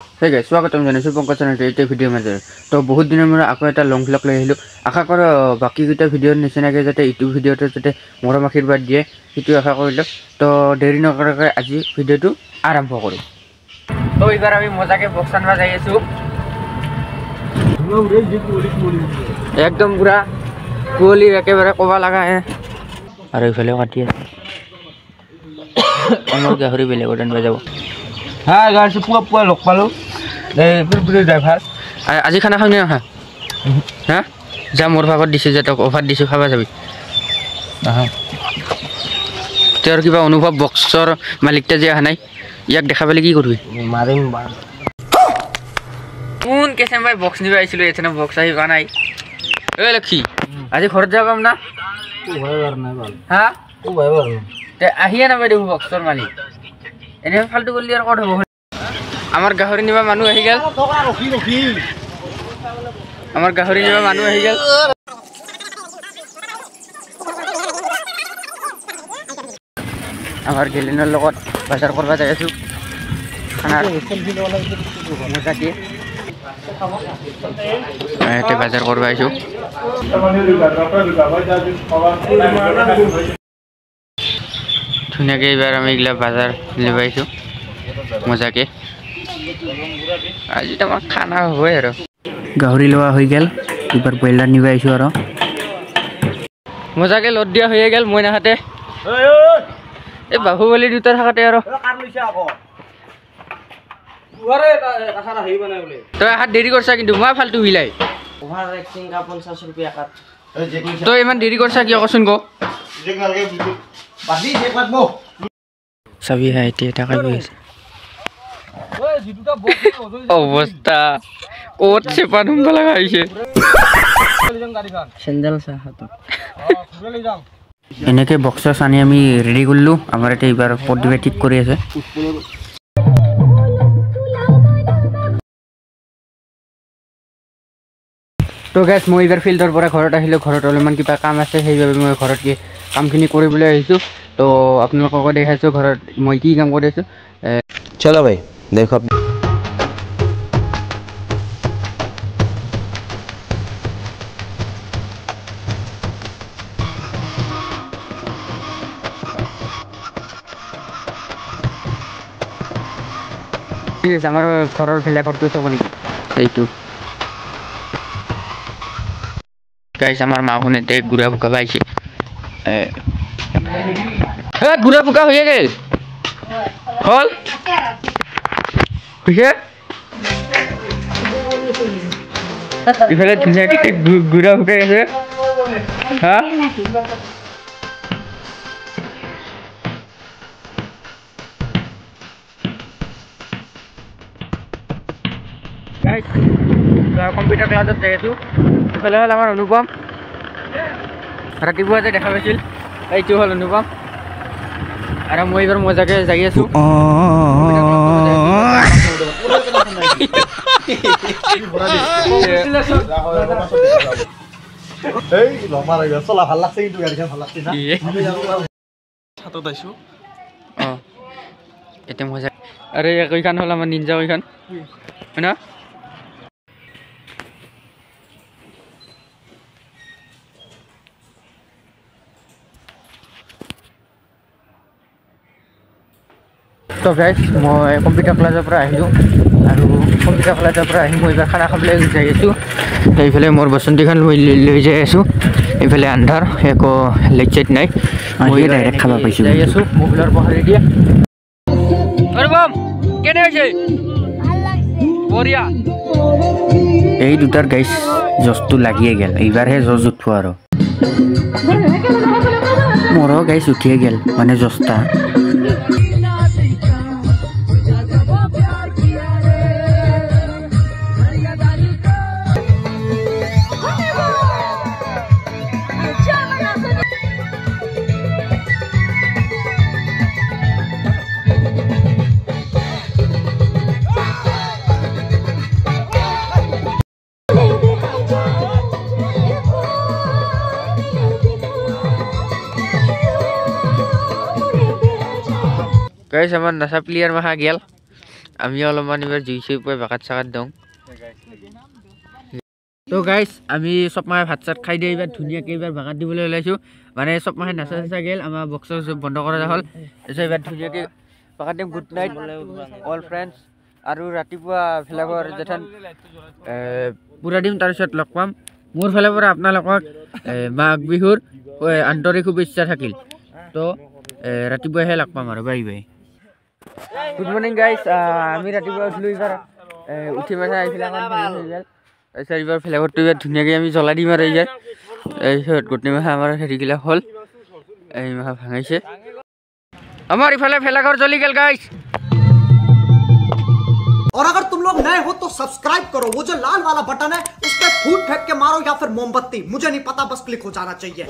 Hey guys, स्वागतम जनाइছো Pankaj channel एटा video माजे तो बहुत दिन মই আকৌ এটা লং ভ্লগ লৈ আহিলো আশা কৰ বাকি কিটা ভিডিওৰ নিচিনাকৈ যাতে ইটো ভিডিওতে যাতে মৰম আশীৰ্বাদ দিয়ে সেইটো আশা কৰিলো তো দেৰি নকৰাকৈ আজি ভিডিওটো আৰম্ভ কৰো তো এবাৰ আমি মজাকে বক্স আনবা যাই আছো একদম পুৰা কোলি একেবাৰে কবা লাগা হে আৰু ইফালে কাটি আছে আমাৰ গাহৰি বেলেগত আনবা যাব हाँ गाड़ी से पूरा लोग पालो फिर ड्राइवर आज खाना खाऊ नहीं हाँ हाँ जा मोर भागत दिसे जे तक अफार दिसे खाबा जाबी तेर किबा अनुभव बक्सर मालिकटा जे आहा नाइ याक देखा पाले की करबी मारिम बार कोन केसे भाई बक्स निबा आइसिलो एथना बक्स आइ बा नाइ ए लखी आज खरच जाबाम ना तू भाई बार ना बाल हां तू भाई बार ते आहिया ना बाइ देखो बक्सर मालिक एने फालतू करली आर कट हो आमार गाहरी निबा मानु आहि गेल आमार गाहरी निबा मानु आहि गेल आमार गेलिনৰ লগত বাজাৰ কৰবা যাই আছো খানা মজা দিয়ে এতে বাজাৰ কৰবা আইছো ধুনিয়াকে এবাৰ আমি ইগলা বাজাৰ লিবাইছো মজাকে আজি তোমাৰ খানা হয় আৰু গাহৰি লোৱা হৈ গেল এবাৰ বইলাৰ নিবাইছো আৰু মজাকে লড দিয়া হৈ গেল মই নাহাতে এ বাহুবলি দুটাৰ হাতে আৰু কাৰ লৈছে আকৌ দুৱাৰে কাছাৰা হেই বনাই বলে তই হাত দেৰি কৰছা কিন্তু মই ফালতু হিলাই ওভাৰ এক্টিং কা 50 रुपया কাট তই ইমান দেৰি কৰছা কি কচোন ক জেক নালগে বাদি জেক লাগবো সবই হাই তে টাকা গৈছে ওই জিটুটা বক্স অৱস্থা কোট সে পানুম লাগা আইছে সেন্ডেল সা হাত ঘুরে লৈ যাম এনেকে বক্স আনি আমি রেডি করলু আমার এটা এবার পড়বে ঠিক করে আছে তো গাইস মই এবার ফিল্ডৰ পৰা ঘৰত আহিলো ঘৰত অলপমান কিবা কাম আছে সেইভাবে মই ঘৰত কি কামখিনি কৰিবলৈ আহিছো তো আপোনালোকক দেখাইছো ঘৰত মই কি কাম কৰি আছো चलो भाई देखो ঠিক আছে আমাৰ ঘৰৰ ফিলা ঘৰটো চাব নেকি এইটো গাইস আমার মা শুনে তে গুড়া ফুকা পাইছে গুড়া ফুকা হয়ে গেল হল হইছে ইফালে ধুনীয়াকে গুড়া ফুকাই আছে হ্যাঁ কম্পিউটাৰ ক্লাছত যাই আছো ইফালে হ'ল আমাৰ অনুপম ৰাতিপুৱা যে দেখা পাইছিল এইটো হ'ল অনুপম আৰু মই এইবাৰ মজাকে যাই আছো এই লমা লাগি চলা ভাল লাগছে কিন্তু গাড়ীখন ভাল লাগছে না ছাতত আইছো এটা মজা আরে কইখান হ'ল আমাৰ নিনজা কইখান হয় না তো গাইস মই কম্পিউটাৰ ক্লাছৰ পৰা আহিলো আৰু কম্পিউটাৰ ক্লাছৰ পৰা আহি মই খানা খাবলৈ যাই আছো এইফালে মোৰ বসন্তীখন লৈ যাই আছো এইফালে আন্ধাৰ একো লাইট চাইট নাই মই ডাইৰেক্ট খাব পাইছো যাই আছো মোবাইলৰ পহাৰি দিয়া অনুপম কেনে হৈছে ভাল লাগছে বঢ়িয়া এই দুটাৰ গাইস জছটো লাগিয়ে গেল এইবাৰহে জছ উঠব আৰু মোৰো গাইস উঠিয়ে গেল মানে জছটা गाइस আমাৰ নাসা প্লেয়াৰ মাখা গেল আমি অলপমান এইবাৰ জুই চুই পাই বাকাত চাকাত দিওঁ তো গাইজ আমি চব মাহে ভাত চাত খাই দিয়ে এইবাৰ ধুনীয়াকৈ এইবাৰ বাকাত দিবলৈ ওলাইছোঁ মানে চব মাহে নাচা চাচা গেল আমাৰ বক্স বন্ধ কৰা হ'ল তাৰপিছত এইবাৰ ধুনীয়াকৈ বাকাত দিম গুড নাইট অল ফ্ৰেণ্ডছ আৰু ৰাতিপুৱা ভেলাঘৰ যেথান পুৰা দিম তাৰপিছত লগ পাম মোৰ ফালৰ পৰা আপোনালোকক মাঘ বিহুৰ আন্তৰিক শুভেচ্ছা থাকিল তো ৰাতিপুৱাহে লগ পাম আৰু bye bye good morning guys আমি ৰাতিপুৱা উঠিলোঁ এইবাৰ উঠি মানে এইফালে হৈ গ'ল তাৰপিছত এইবাৰ ভেলাঘৰটো এইবাৰ ধুনীয়াকৈ আমি জ্বলাই দিম আৰু এইবাৰ তাৰপিছত গোটেই মাহে আমাৰ হেৰিগিলাক হ'ল এই মাহে ভাঙাইছে আমাৰ ইফালে ভেলাঘৰ জ্বলি গ'ল গাইজ और अगर तुम लोग नए हो तो सब्सक्राइब करो वो जो लाल वाला बटन है उस पर फूट फेंक के मारो या फिर मोमबत्ती मुझे नहीं पता बस क्लिक हो जाना चाहिए